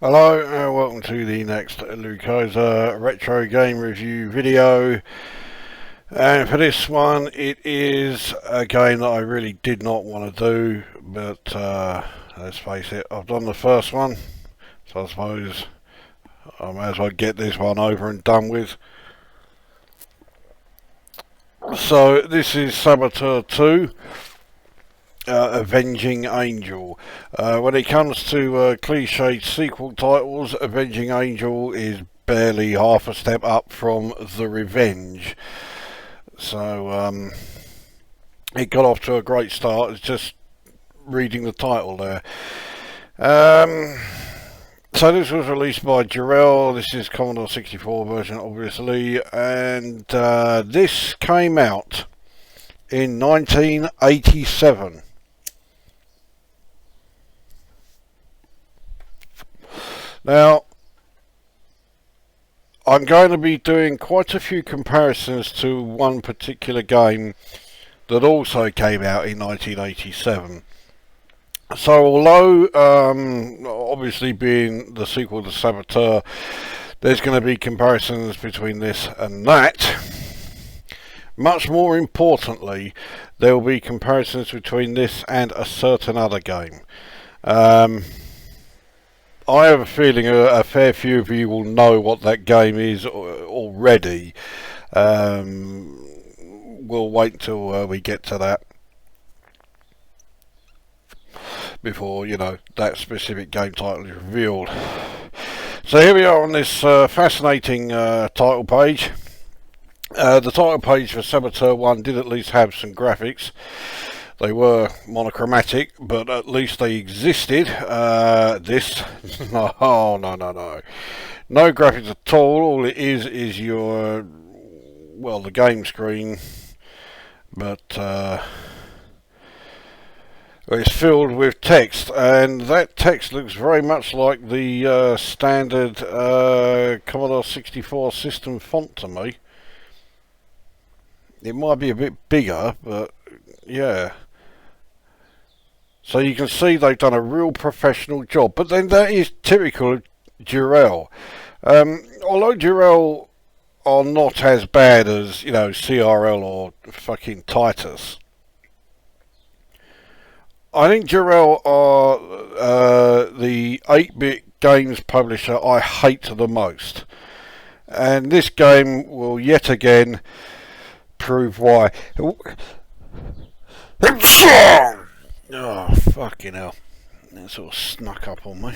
Hello and welcome to the next Lukozer retro game review video, and for this one it is a game that I really did not want to do, but let's face it, I've done the first one, so I suppose I may as well get this one over and done with. So this is Saboteur 2. Avenging Angel. When it comes to cliched sequel titles, Avenging Angel is barely half a step up from The Revenge. So it got off to a great start. It's just reading the title there. So this was released by Durell. This is Commodore 64 version, obviously, and this came out in 1987. Now, I'm going to be doing quite a few comparisons to one particular game that also came out in 1987. So although, obviously being the sequel to Saboteur, there's going to be comparisons between this and that. Much more importantly, there will be comparisons between this and a certain other game. I have a feeling a fair few of you will know what that game is already. We'll wait till we get to that before, you know, that specific game title is revealed. So here we are on this fascinating title page. The title page for Saboteur 1 did at least have some graphics. They were monochromatic, but at least they existed. This, no. No graphics at all. All it is your, well, the game screen, but it's filled with text, and that text looks very much like the standard Commodore 64 system font to me. It might be a bit bigger, but yeah. So you can see they've done a real professional job. But then that is typical of Durell. Although Durell are not as bad as, you know, CRL or fucking Titus, I think Durell are the 8-bit games publisher I hate the most. And this game will yet again prove why. Oh, fucking hell. That sort of snuck up on me.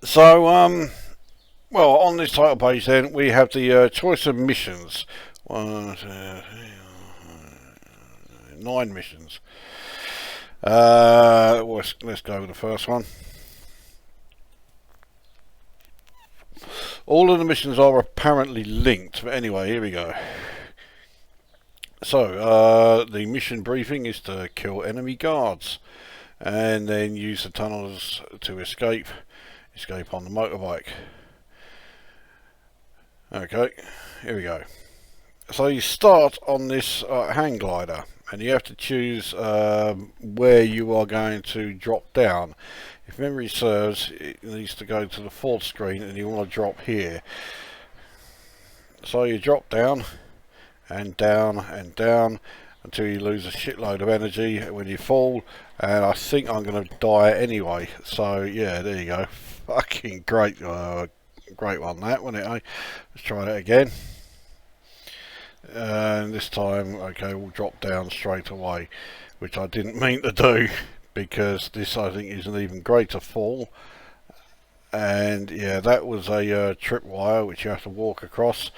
So, well, on this title page then, we have the choice of missions. 1, 2, 3, 4, 9 missions. Let's go with the first one. All of the missions are apparently linked, but anyway, here we go. So, the mission briefing is to kill enemy guards and then use the tunnels to escape on the motorbike. Okay, here we go. So you start on this hang glider, and you have to choose where you are going to drop down. If memory serves, it needs to go to the 4th screen, and you want to drop here. So you drop down and down and down until you lose a shitload of energy when you fall, and I think I'm going to die anyway. So yeah, there you go. Fucking great, great one that, wasn't it? Eh? Let's try that again. And this time, okay, we'll drop down straight away, which I didn't mean to do, because this I think is an even greater fall. And yeah, that was a tripwire which you have to walk across,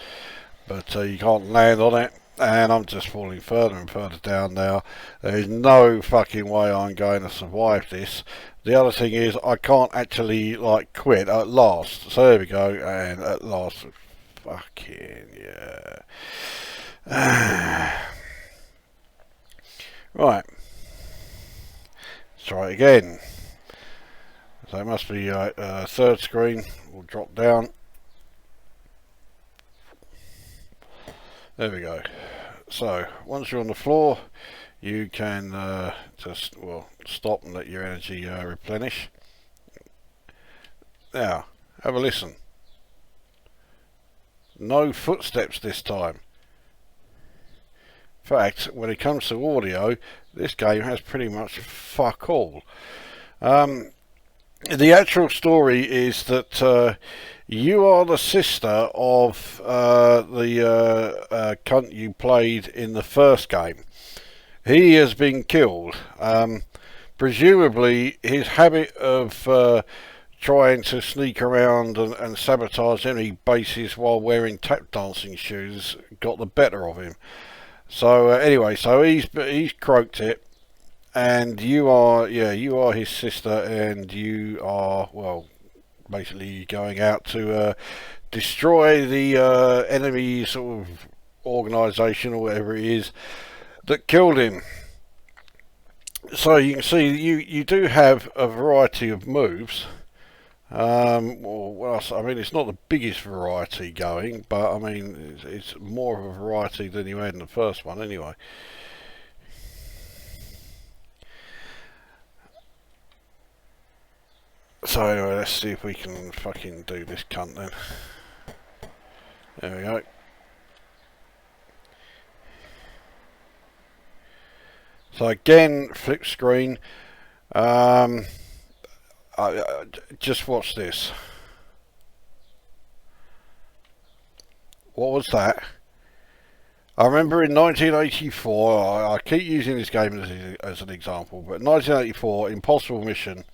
but you can't land on it, and I'm just falling further and further down now. There's no fucking way I'm going to survive this. The other thing is I can't actually like quit at last. So there we go, and at last, fucking yeah. Right, let's try it again. So it must be 3rd screen. We'll drop down. There we go. So once you're on the floor, you can just, well, stop and let your energy replenish. Now, have a listen. No footsteps this time. In fact, when it comes to audio, this game has pretty much fuck all. The actual story is that you are the sister of the cunt you played in the first game. He has been killed. Presumably his habit of trying to sneak around and sabotage any bases while wearing tap dancing shoes got the better of him. So anyway, so he's croaked it. And you are his sister, and you are, well, basically going out to destroy the enemy sort of organisation or whatever it is that killed him. So you can see you do have a variety of moves. Well, I mean, it's not the biggest variety going, but I mean, it's more of a variety than you had in the first one anyway. So anyway, let's see if we can fucking do this cunt then. There we go. So again, flip screen. Just watch this. What was that? I remember in 1984, I keep using this game as an example, but 1984, Impossible Mission.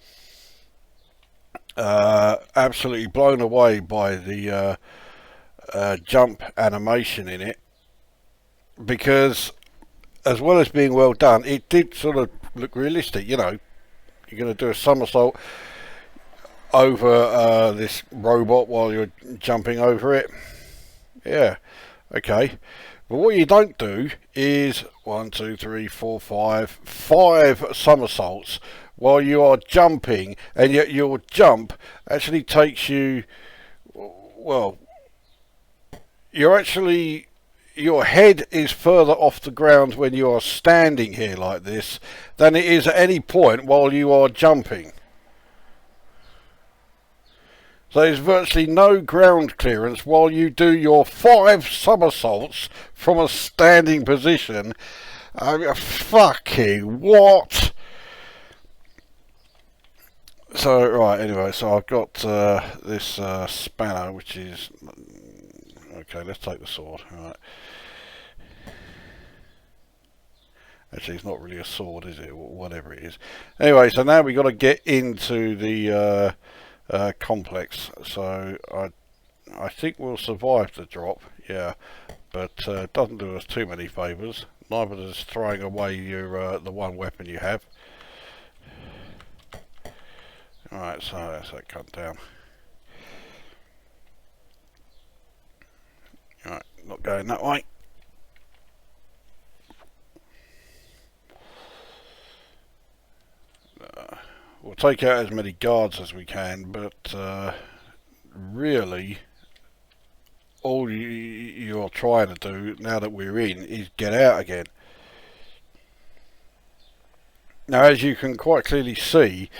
Absolutely blown away by the jump animation in it, because as well as being well done, it did sort of look realistic. You know, you're going to do a somersault over this robot while you're jumping over it. Yeah, okay. But what you don't do is 1, 2, 3, 4, 5 somersaults while you are jumping, and yet your jump actually takes you, well, your head is further off the ground when you are standing here like this than it is at any point while you are jumping. So there's virtually no ground clearance while you do your 5 somersaults from a standing position. I mean, fucking what? So, right, anyway, so I've got this spanner, which is... Okay, let's take the sword. Right. Actually, it's not really a sword, is it? Whatever it is. Anyway, so now we've got to get into the complex. So, I think we'll survive the drop, yeah. But it doesn't do us too many favours. Neither does throwing away your the one weapon you have. Alright, so that's that cut down. Alright, not going that way. We'll take out as many guards as we can, but really all you're trying to do now that we're in is get out again. Now, as you can quite clearly see,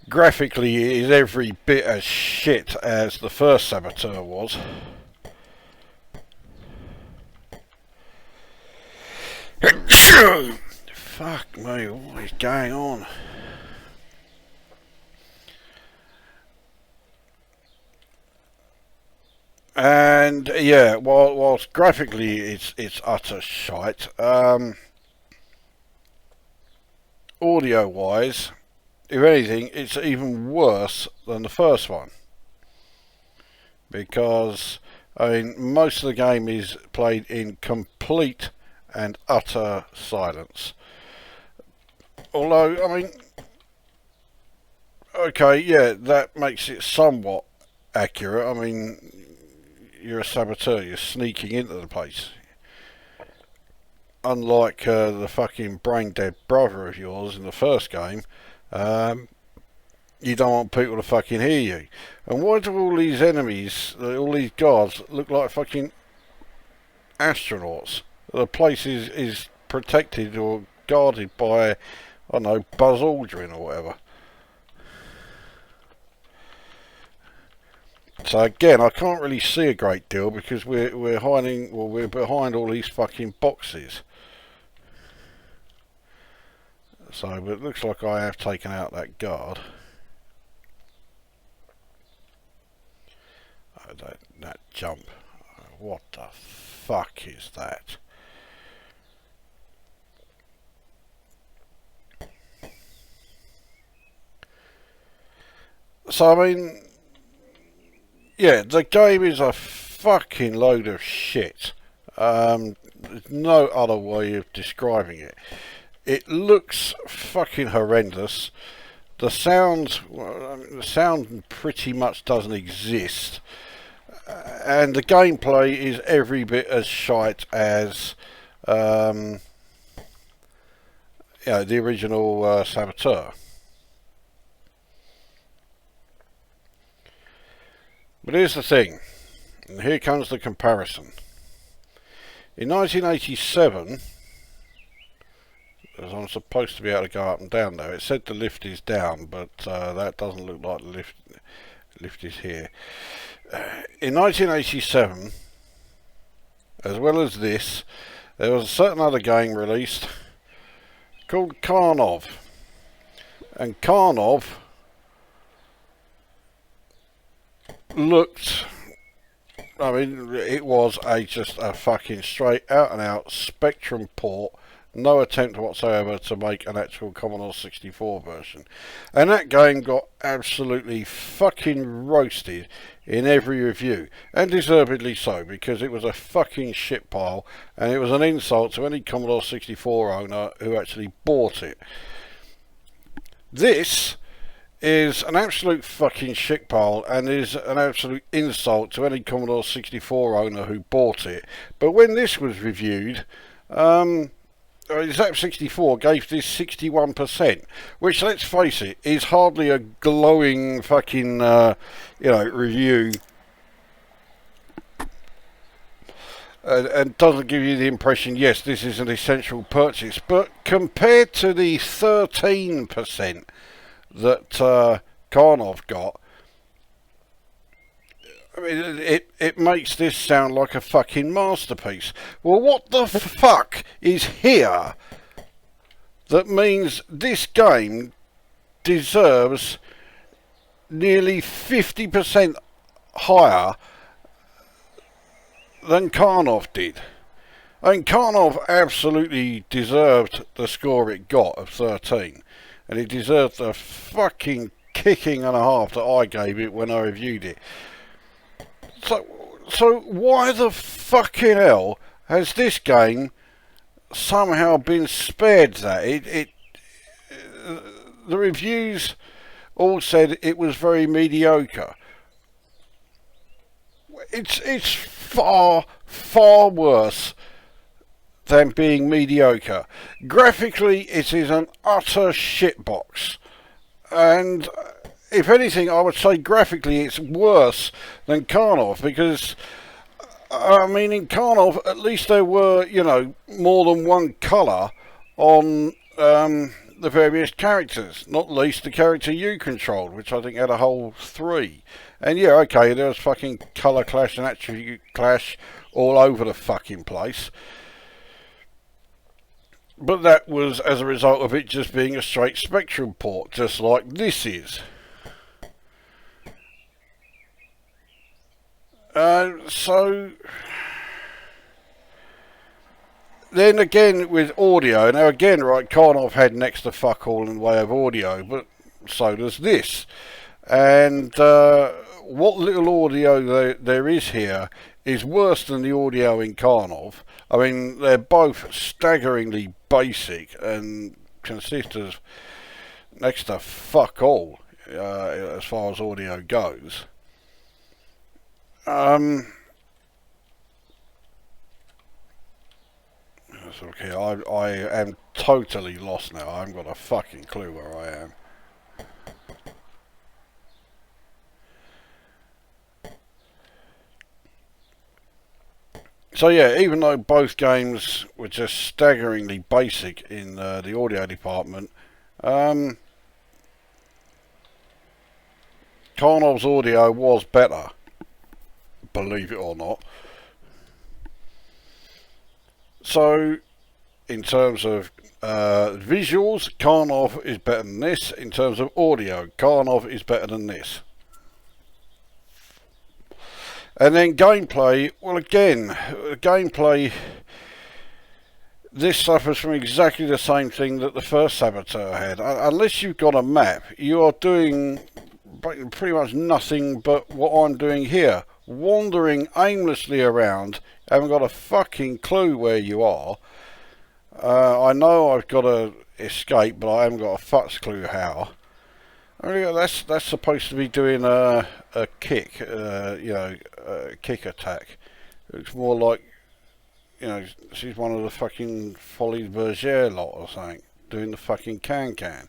graphically it is every bit as shit as the first Saboteur was. Fuck me, what is going on? And yeah, whilst graphically it's utter shite, audio wise, if anything, it's even worse than the first one, because I mean most of the game is played in complete and utter silence. Although, I mean, okay, yeah, that makes it somewhat accurate. I mean, you're a saboteur, you're sneaking into the place. Unlike the fucking brain dead brother of yours in the first game, you don't want people to fucking hear you. And why do all these enemies, all these guards, look like fucking astronauts? The place is protected or guarded by, I don't know, Buzz Aldrin or whatever. So again, I can't really see a great deal because we're hiding, well, we're behind all these fucking boxes. So, but it looks like I have taken out that guard. Oh, that jump. What the fuck is that? So, I mean, yeah, the game is a fucking load of shit. There's no other way of describing it. It looks fucking horrendous. The sound, well, the sound pretty much doesn't exist. And the gameplay is every bit as shite as the original Saboteur. But here's the thing, and here comes the comparison. In 1987, as I'm supposed to be able to go up and down there, it said the lift is down, but that doesn't look like the lift is here. In 1987, as well as this, there was a certain other game released called Karnov. And Karnov looked, I mean, it was just a fucking straight out and out Spectrum port. No attempt whatsoever to make an actual Commodore 64 version. And that game got absolutely fucking roasted in every review. And deservedly so, because it was a fucking shit pile. And it was an insult to any Commodore 64 owner who actually bought it. This is an absolute fucking shit pile and is an absolute insult to any Commodore 64 owner who bought it. But when this was reviewed, Zap64 gave this 61%, which, let's face it, is hardly a glowing fucking, review. And doesn't give you the impression, yes, this is an essential purchase. But compared to the 13% that Karnov got, I mean, it makes this sound like a fucking masterpiece. Well, what the fuck is here that means this game deserves nearly 50% higher than Karnov did? I mean, Karnov absolutely deserved the score it got of 13. And it deserved the fucking kicking and a half that I gave it when I reviewed it. So why the fucking hell has this game somehow been spared that? The reviews all said it was very mediocre. It's far, far worse than being mediocre. Graphically, it is an utter shitbox. And if anything, I would say graphically it's worse than Karnov, because, I mean, in Karnov, at least there were, more than one colour on the various characters, not least the character you controlled, which I think had a whole 3. And yeah, okay, there was fucking colour clash and attribute clash all over the fucking place. But that was as a result of it just being a straight Spectrum port, just like this is. So then again with audio, now again, right, Karnov had next to fuck all in the way of audio, but so does this. And what little audio there is here is worse than the audio in Karnov. I mean, they're both staggeringly basic and consist of next to fuck all as far as audio goes. Okay, I am totally lost now. I haven't got a fucking clue where I am. So yeah, even though both games were just staggeringly basic in the audio department, Karnov's audio was better. believe it or not. So, in terms of visuals, Karnov is better than this. In terms of audio, Karnov is better than this. And then gameplay, well again, gameplay, this suffers from exactly the same thing that the first Saboteur had. Unless you've got a map, you are doing pretty much nothing but what I'm doing here. Wandering aimlessly around, haven't got a fucking clue where you are. I know I've got to escape, but I haven't got a fuck's clue how. I mean, that's supposed to be doing a kick, you know, a kick attack. It's more like, you know, she's one of the fucking Folies Bergère lot or something, doing the fucking can-can.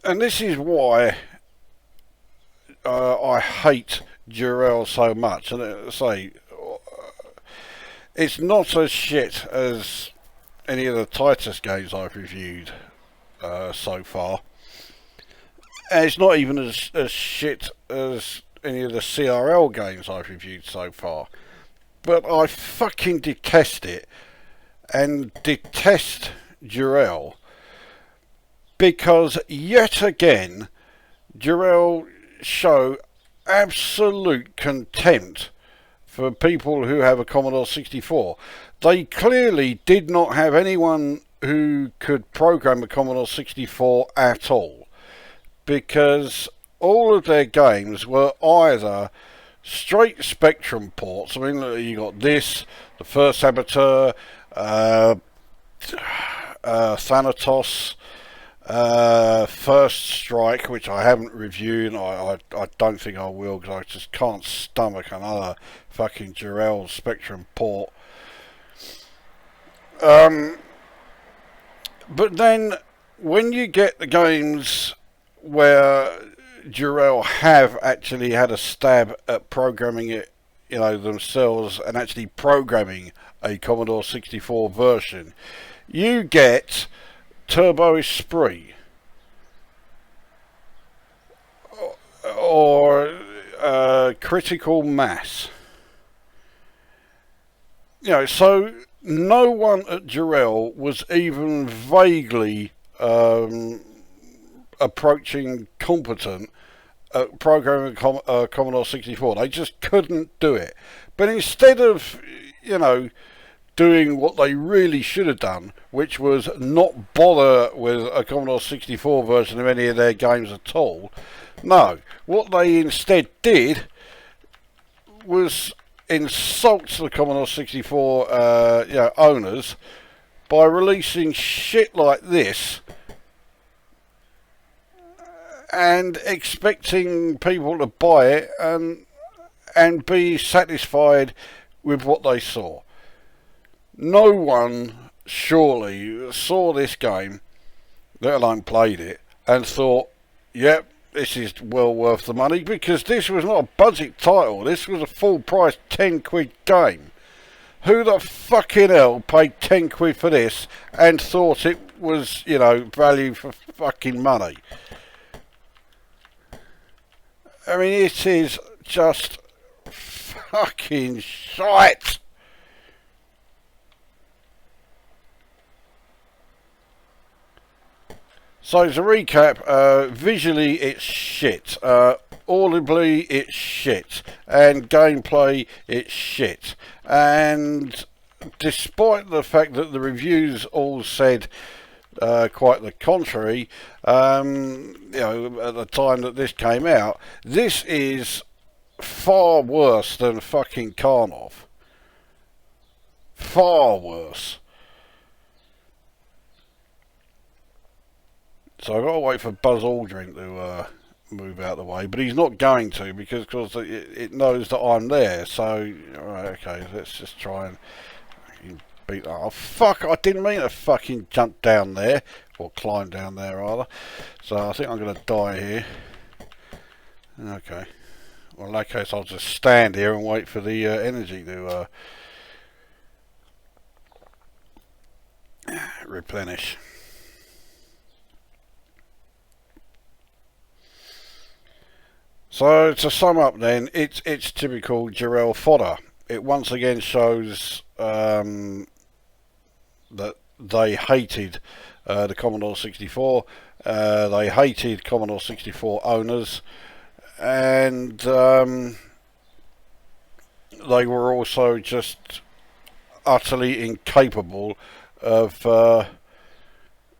And this is why I hate Durell so much. And say, it's not as shit as any of the Titus games I've reviewed so far. And it's not even as shit as any of the CRL games I've reviewed so far. But I fucking detest it. And detest Durell. Because yet again, Durell show absolute contempt for people who have a Commodore 64. They clearly did not have anyone who could program a Commodore 64 at all, because all of their games were either straight Spectrum ports. I mean, you got this, the first Saboteur, Thanatos, First Strike, which I haven't reviewed, and I don't think I will, because I just can't stomach another fucking Durell Spectrum port. But then when you get the games where Durell have actually had a stab at programming it, you know, themselves, and actually programming a Commodore 64 version, you get Turbo Esprit or Critical Mass. You know, so no one at Durell was even vaguely approaching competent at programming Commodore 64. They just couldn't do it. But instead of, you know, doing what they really should have done, which was not bother with a Commodore 64 version of any of their games at all, no, what they instead did was insult the Commodore 64 you know, owners by releasing shit like this and expecting people to buy it and be satisfied with what they saw. No one surely saw this game, let alone played it, and thought, yep, this is well worth the money, because this was not a budget title. This was a full price 10 quid game. Who the fucking hell paid 10 quid for this and thought it was, you know, value for fucking money? I mean, it is just fucking shite. So to recap, visually it's shit, audibly it's shit, and gameplay it's shit. And despite the fact that the reviews all said quite the contrary, you know, at the time that this came out, this is far worse than fucking Karnov. Far worse. So I've got to wait for Buzz Aldrin to move out of the way, but he's not going to, because it knows that I'm there. So, alright, okay, let's just try and beat that. Oh fuck, I didn't mean to fucking jump down there, or climb down there rather. So I think I'm going to die here. Okay. Well, in that case I'll just stand here and wait for the energy to replenish. So to sum up then, it's typical Durell fodder. It once again shows that they hated the Commodore 64, they hated Commodore 64 owners, and they were also just utterly incapable of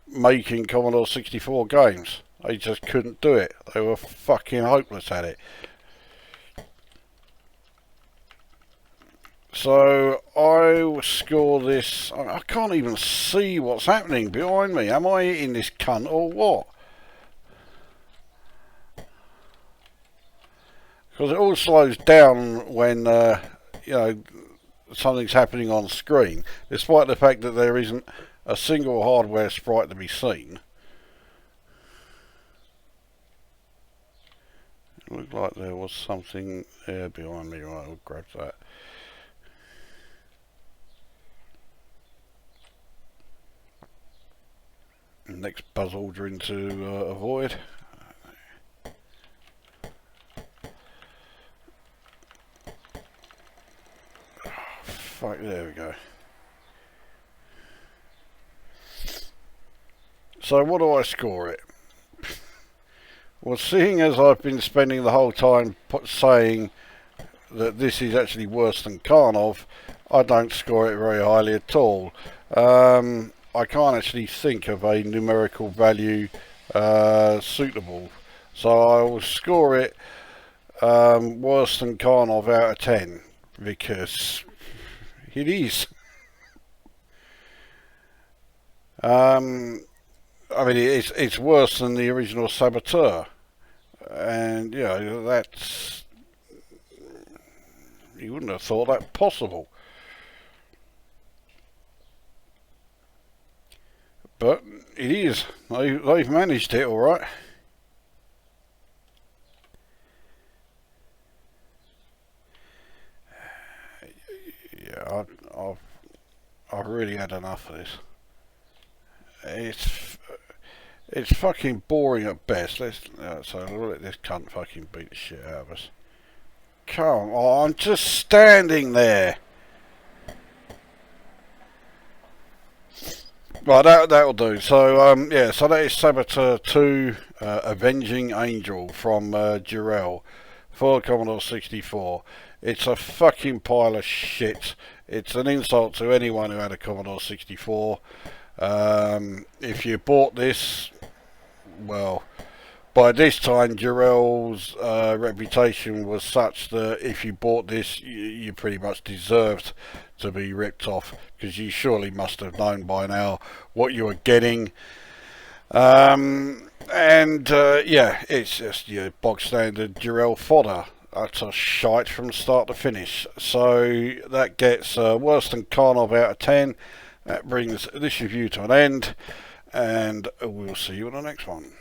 making Commodore 64 games. They just couldn't do it. They were fucking hopeless at it. So I will score this. I can't even see what's happening behind me. Am I hitting this cunt or what? Because it all slows down when you know, something's happening on screen, despite the fact that there isn't a single hardware sprite to be seen. It looked like there was something there behind me. Right, I'll grab that. Next buzz ordering to avoid. Oh, fuck, there we go. So what do I score it? Well, seeing as I've been spending the whole time saying that this is actually worse than Karnov, I don't score it very highly at all. I can't actually think of a numerical value suitable, so I will score it worse than Karnov out of 10, because it is. I mean, it's worse than the original Saboteur, and you know, that's, you wouldn't have thought that possible. But it is. They've managed it all right. Yeah, I've really had enough of this. It's fucking boring at best. So let this cunt fucking beat the shit out of us. Come on, I'm just standing there. Right, that'll do. So yeah, so that is Saboteur 2, Avenging Angel from Durell for Commodore 64. It's a fucking pile of shit. It's an insult to anyone who had a Commodore 64. If you bought this, well, by this time Durell's reputation was such that if you bought this, you pretty much deserved to be ripped off, because you surely must have known by now what you were getting. Yeah, it's just your bog standard Durell fodder. Utter shite from start to finish. So that gets worse than Karnov out of 10. That brings this review to an end, and we'll see you on the next one.